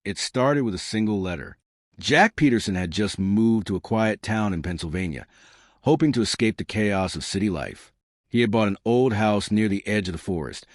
It started with a single letter. Jack Peterson had just moved to a quiet town in Pennsylvania, hoping to escape the chaos of city life. He had bought an old house near the edge of the forest,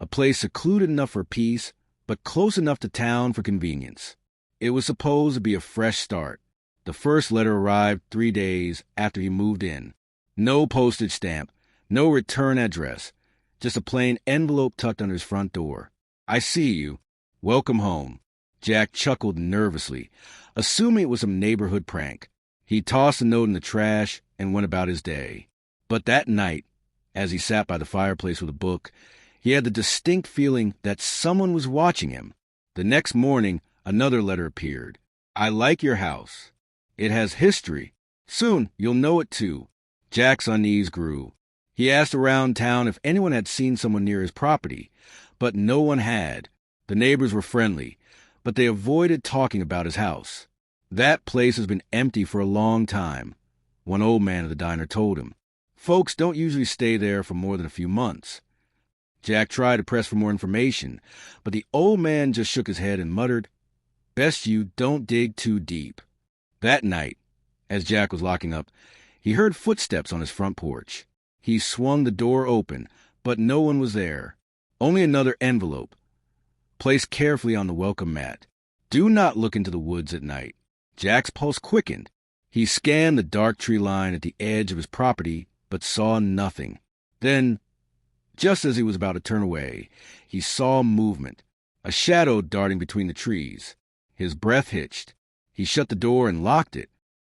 a place secluded enough for peace, but close enough to town for convenience. It was supposed to be a fresh start. The first letter arrived 3 days after he moved in. No postage stamp, no return address, just a plain envelope tucked under his front door. "I see you. Welcome home." Jack chuckled nervously, assuming it was some neighborhood prank. He tossed the note in the trash and went about his day. But that night, as he sat by the fireplace with a book, he had the distinct feeling that someone was watching him. The next morning, another letter appeared. "I like your house. It has history. Soon you'll know it too." Jack's unease grew. He asked around town if anyone had seen someone near his property, but no one had. The neighbors were friendly, but they avoided talking about his house. "That place has been empty for a long time," one old man at the diner told him. "Folks don't usually stay there for more than a few months." Jack tried to press for more information, but the old man just shook his head and muttered, "Best you don't dig too deep." That night, as Jack was locking up, he heard footsteps on his front porch. He swung the door open, but no one was there. Only another envelope, placed carefully on the welcome mat. "Do not look into the woods at night." Jack's pulse quickened. He scanned the dark tree line at the edge of his property, but saw nothing. Then, just as he was about to turn away, he saw movement, a shadow darting between the trees. His breath hitched. He shut the door and locked it.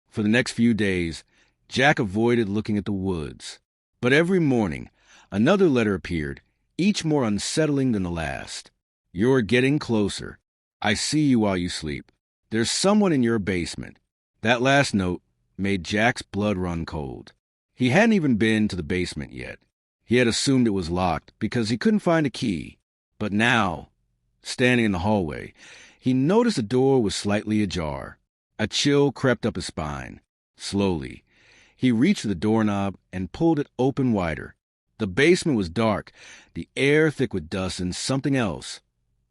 For the next few days, Jack avoided looking at the woods. But every morning, another letter appeared, each more unsettling than the last. "You're getting closer. I see you while you sleep. There's someone in your basement." That last note made Jack's blood run cold. He hadn't even been to the basement yet. He had assumed it was locked because he couldn't find a key. But now, standing in the hallway, he noticed the door was slightly ajar. A chill crept up his spine. Slowly, he reached for the doorknob and pulled it open wider. The basement was dark, the air thick with dust and something else.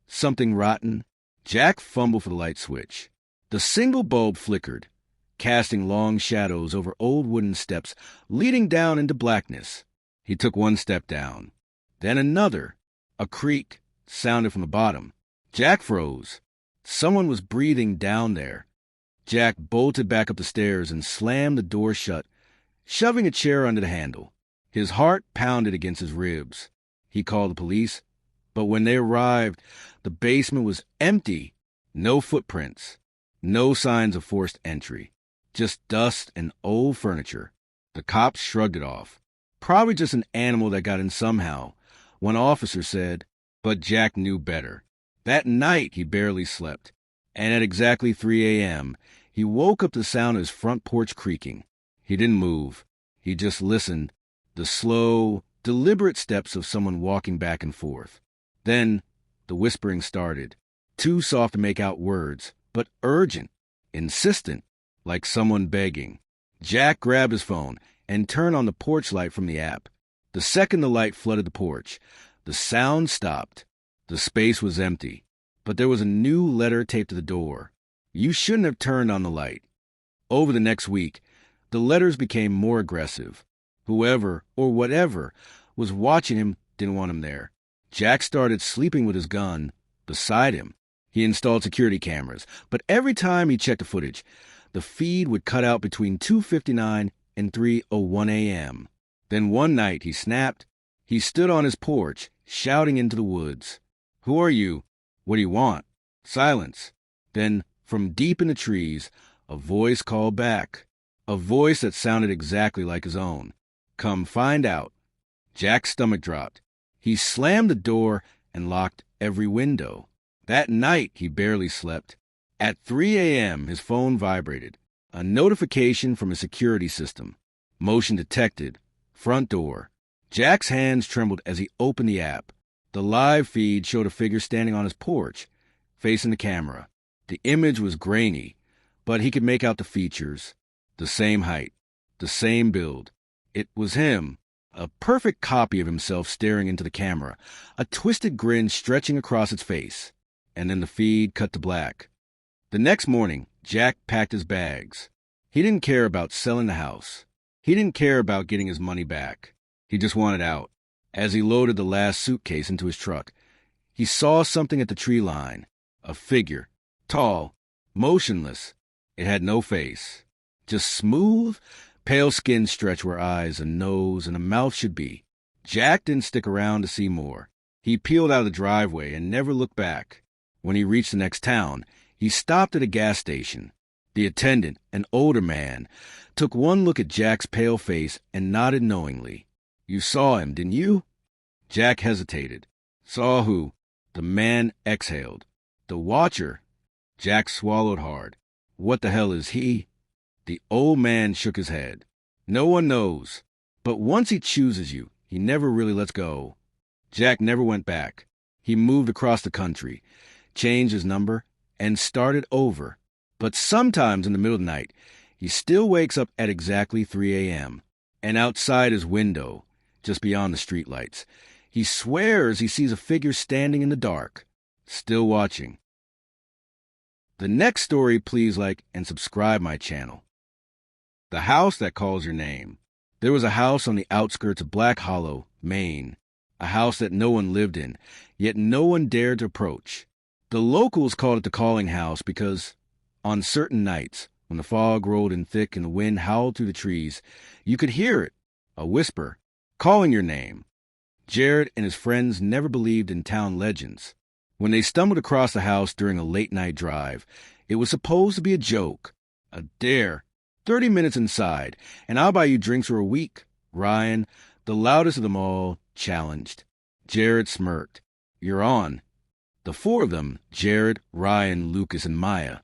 Something rotten. Jack fumbled for the light switch. The single bulb flickered, casting long shadows over old wooden steps leading down into blackness. He took one step down. Then another. A creak sounded from the bottom. Jack froze. Someone was breathing down there. Jack bolted back up the stairs and slammed the door shut, shoving a chair under the handle. His heart pounded against his ribs. He called the police, but when they arrived, the basement was empty. No footprints. No signs of forced entry. Just dust and old furniture. The cops shrugged it off. Probably just an animal that got in somehow, one officer said, but Jack knew better. That night he barely slept, and at exactly 3 a.m., he woke up to the sound of his front porch creaking. He didn't move. He just listened, the slow, deliberate steps of someone walking back and forth. Then the whispering started, too soft to make out words, but urgent, insistent, like someone begging. Jack grabbed his phone and turned on the porch light from the app. The second the light flooded the porch, the sound stopped. The space was empty, but there was a new letter taped to the door. "You shouldn't have turned on the light." Over the next week, the letters became more aggressive. Whoever or whatever was watching him didn't want him there. Jack started sleeping with his gun beside him. He installed security cameras, but every time he checked the footage, the feed would cut out between 2:59 and 3:01 a.m. Then one night he snapped. He stood on his porch, shouting into the woods. "Who are you? What do you want?" Silence. Then, from deep in the trees, a voice called back. A voice that sounded exactly like his own. "Come find out." Jack's stomach dropped. He slammed the door and locked every window. That night, he barely slept. At 3 a.m., his phone vibrated. A notification from a security system. Motion detected. Front door. Jack's hands trembled as he opened the app. The live feed showed a figure standing on his porch, facing the camera. The image was grainy, but he could make out the features. The same height. The same build. It was him. A perfect copy of himself staring into the camera, a twisted grin stretching across its face. And then the feed cut to black. The next morning, Jack packed his bags. He didn't care about selling the house. He didn't care about getting his money back. He just wanted out. As he loaded the last suitcase into his truck, he saw something at the tree line. A figure. Tall. Motionless. It had no face. Just smooth, pale skin stretched where eyes and nose and a mouth should be. Jack didn't stick around to see more. He peeled out of the driveway and never looked back. When he reached the next town, he stopped at a gas station. The attendant, an older man, took one look at Jack's pale face and nodded knowingly. "You saw him, didn't you?" Jack hesitated. "Saw who?" The man exhaled. "The watcher." Jack swallowed hard. "What the hell is he?" The old man shook his head. "No one knows. But once he chooses you, he never really lets go." Jack never went back. He moved across the country, changed his number, and started over. But sometimes in the middle of the night, he still wakes up at exactly 3 a.m. And outside his window, just beyond the streetlights, he swears he sees a figure standing in the dark, still watching. The next story, please like and subscribe my channel. The House That Calls Your Name. There was a house on the outskirts of Black Hollow, Maine. A house that no one lived in, yet no one dared to approach. The locals called it the Calling House because, on certain nights, when the fog rolled in thick and the wind howled through the trees, you could hear it, a whisper, calling your name. Jared and his friends never believed in town legends. When they stumbled across the house during a late-night drive, it was supposed to be a joke, a dare. 30 minutes inside, and I'll buy you drinks for a week. Ryan, the loudest of them all, challenged. Jared smirked. "You're on." The four of them, Jared, Ryan, Lucas, and Maya,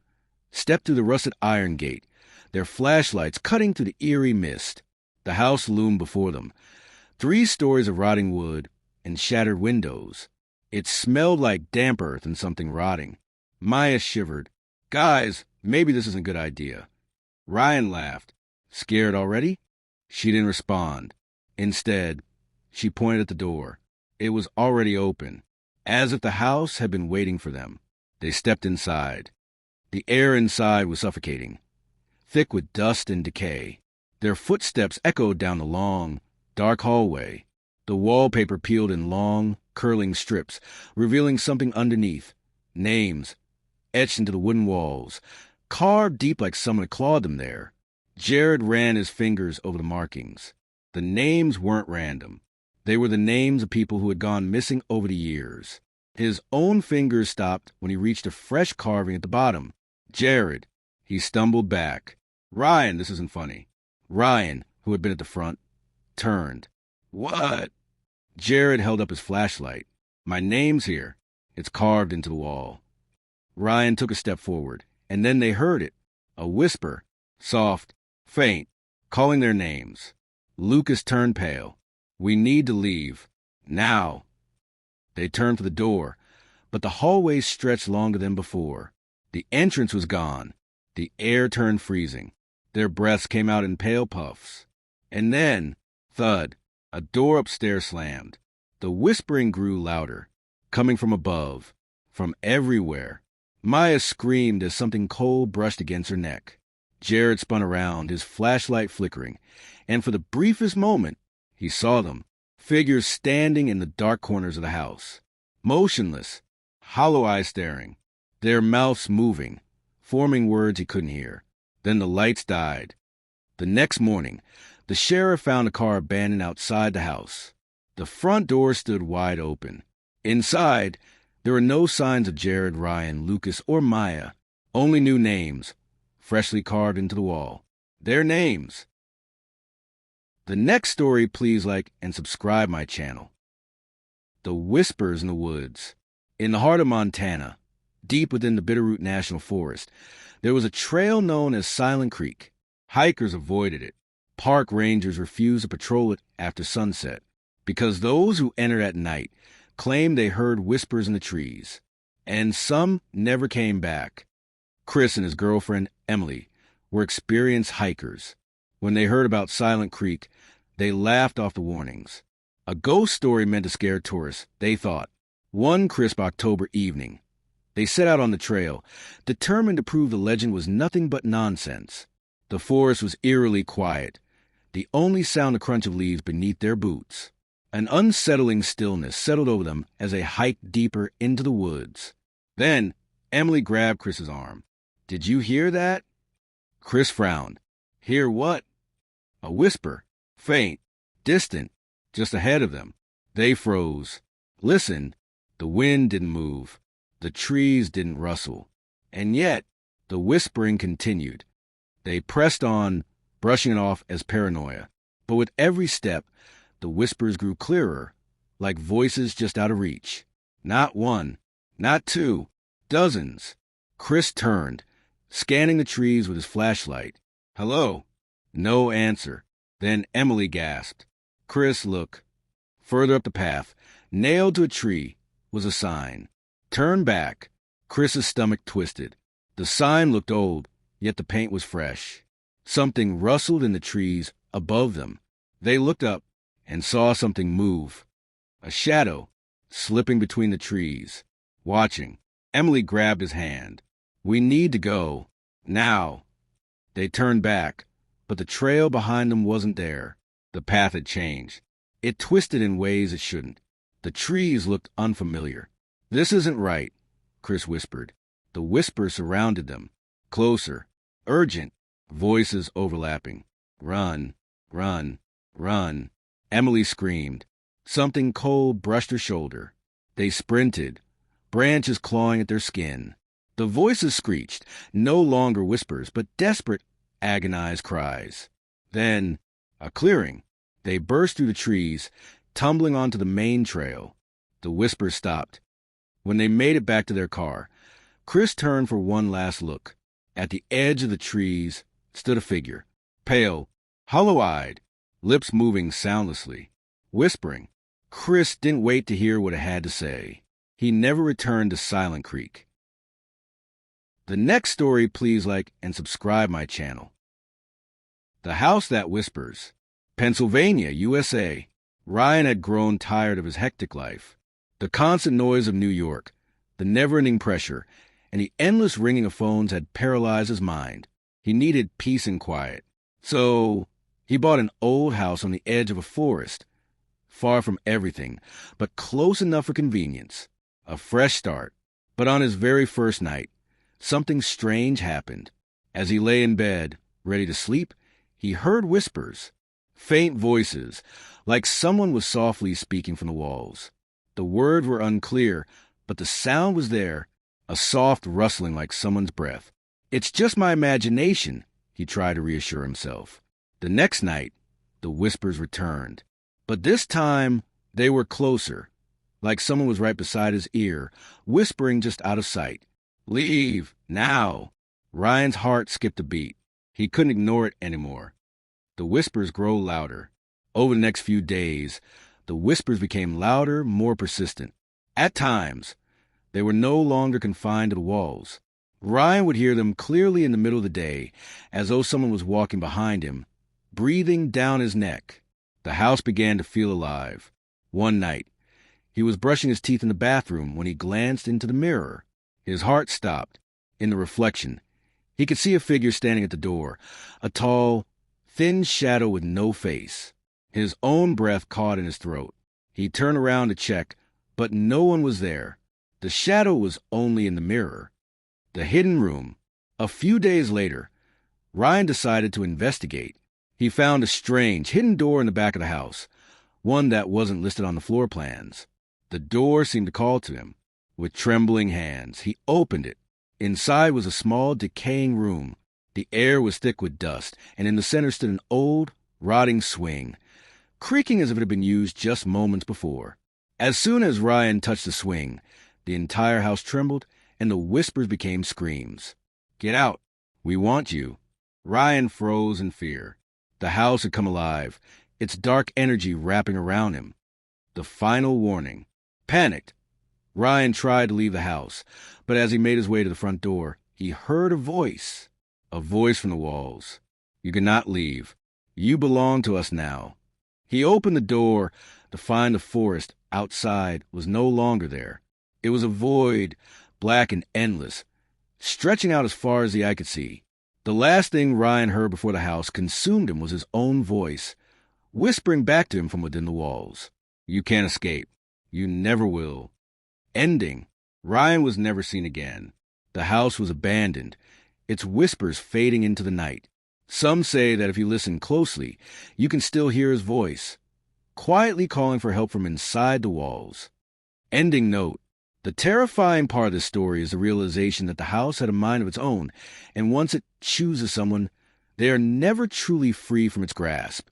stepped through the rusted iron gate, their flashlights cutting through the eerie mist. The house loomed before them, 3 stories of rotting wood and shattered windows. It smelled like damp earth and something rotting. Maya shivered. "Guys, maybe this isn't a good idea." Ryan laughed. "Scared already?" She didn't respond. Instead, she pointed at the door. It was already open, as if the house had been waiting for them. They stepped inside. The air inside was suffocating, thick with dust and decay. Their footsteps echoed down the long, dark hallway. The wallpaper peeled in long, curling strips, revealing something underneath. Names, etched into the wooden walls, carved deep like someone had clawed them there. Jared ran his fingers over the markings. The names weren't random. They were the names of people who had gone missing over the years. His own fingers stopped when he reached a fresh carving at the bottom. Jared. He stumbled back. Ryan, this isn't funny. Ryan, who had been at the front, turned. "What?" Jared held up his flashlight. "My name's here. It's carved into the wall." Ryan took a step forward, and then they heard it. A whisper, soft, faint, calling their names. Lucas turned pale. "We need to leave. Now." They turned for the door, but the hallway stretched longer than before. The entrance was gone. The air turned freezing. Their breaths came out in pale puffs. And then, thud, a door upstairs slammed. The whispering grew louder, coming from above, from everywhere. Maya screamed as something cold brushed against her neck. Jared spun around, his flashlight flickering, and for the briefest moment, he saw them, figures standing in the dark corners of the house, motionless, hollow eyes staring, their mouths moving, forming words he couldn't hear. Then the lights died. The next morning, the sheriff found a car abandoned outside the house. The front door stood wide open. Inside, there were no signs of Jared, Ryan, Lucas, or Maya. Only new names, freshly carved into the wall. Their names. The next story, please like and subscribe my channel. The Whispers in the Woods. In the heart of Montana, deep within the Bitterroot National Forest, there was a trail known as Silent Creek. Hikers avoided it. Park rangers refused to patrol it after sunset, because those who entered at night claimed they heard whispers in the trees, and some never came back. Chris and his girlfriend, Emily, were experienced hikers. When they heard about Silent Creek, they laughed off the warnings. A ghost story meant to scare tourists, they thought. One crisp October evening, They set out on the trail, determined to prove the legend was nothing but nonsense. The forest was eerily quiet, the only sound the crunch of leaves beneath their boots. An unsettling stillness settled over them as they hiked deeper into the woods. Then, Emily grabbed Chris's arm. "Did you hear that?" Chris frowned. "Hear what?" A whisper, faint, distant, just ahead of them. They froze. Listened. The wind didn't move. The trees didn't rustle. And yet, the whispering continued. They pressed on, brushing it off as paranoia. But with every step, the whispers grew clearer, like voices just out of reach. Not one, not two, dozens. Chris turned, scanning the trees with his flashlight. "Hello?" No answer. Then Emily gasped. "Chris, look." Further up the path, nailed to a tree, was a sign. "Turn back." Chris's stomach twisted. The sign looked old, yet the paint was fresh. Something rustled in the trees above them. They looked up and saw something move. A shadow, slipping between the trees. Watching, Emily grabbed his hand. "We need to go. Now." They turned back, but the trail behind them wasn't there. The path had changed. It twisted in ways it shouldn't. The trees looked unfamiliar. "This isn't right," Chris whispered. The whisper surrounded them. Closer. Urgent. Voices overlapping. "Run. Run. Run." Emily screamed. Something cold brushed her shoulder. They sprinted, branches clawing at their skin. The voices screeched, no longer whispers, but desperate, agonized cries. Then, a clearing. They burst through the trees, tumbling onto the main trail. The whispers stopped. When they made it back to their car, Chris turned for one last look. At the edge of the trees stood a figure, pale, hollow-eyed, lips moving soundlessly, whispering. Chris didn't wait to hear what it had to say. He never returned to Silent Creek. The next story, please like and subscribe my channel. The House That Whispers. Pennsylvania, USA. Ryan had grown tired of his hectic life. The constant noise of New York, the never-ending pressure, and the endless ringing of phones had paralyzed his mind. He needed peace and quiet. So he bought an old house on the edge of a forest, far from everything, but close enough for convenience. A fresh start. But on his very first night, something strange happened. As he lay in bed, ready to sleep, he heard whispers, faint voices, like someone was softly speaking from the walls. The words were unclear, but the sound was there, a soft rustling like someone's breath. "It's just my imagination," he tried to reassure himself. The next night, the whispers returned. But this time, they were closer, like someone was right beside his ear, whispering just out of sight. "Leave, now." Ryan's heart skipped a beat. He couldn't ignore it anymore. The whispers grow louder. Over the next few days, the whispers became louder, more persistent. At times, they were no longer confined to the walls. Ryan would hear them clearly in the middle of the day, as though someone was walking behind him, breathing down his neck. The house began to feel alive. One night, he was brushing his teeth in the bathroom when he glanced into the mirror. His heart stopped. In the reflection, he could see a figure standing at the door, a tall, thin shadow with no face. His own breath caught in his throat. He turned around to check, but no one was there. The shadow was only in the mirror. The hidden room. A few days later, Ryan decided to investigate. He found a strange, hidden door in the back of the house, one that wasn't listed on the floor plans. The door seemed to call to him. With trembling hands, he opened it. Inside was a small, decaying room. The air was thick with dust, and in the center stood an old, rotting swing, creaking as if it had been used just moments before. As soon as Ryan touched the swing, the entire house trembled, and the whispers became screams. "Get out! We want you!" Ryan froze in fear. The house had come alive, its dark energy wrapping around him. The final warning. Panicked, Ryan tried to leave the house, but as he made his way to the front door, he heard a voice from the walls. "You cannot leave. You belong to us now." He opened the door to find the forest outside was no longer there. It was a void, black and endless, stretching out as far as the eye could see. The last thing Ryan heard before the house consumed him was his own voice, whispering back to him from within the walls. You can't escape. You never will. Ending. Ryan was never seen again. The house was abandoned, its whispers fading into the night. Some say that if you listen closely, you can still hear his voice, quietly calling for help from inside the walls. Ending note. The terrifying part of this story is the realization that the house had a mind of its own, and once it chooses someone, they are never truly free from its grasp.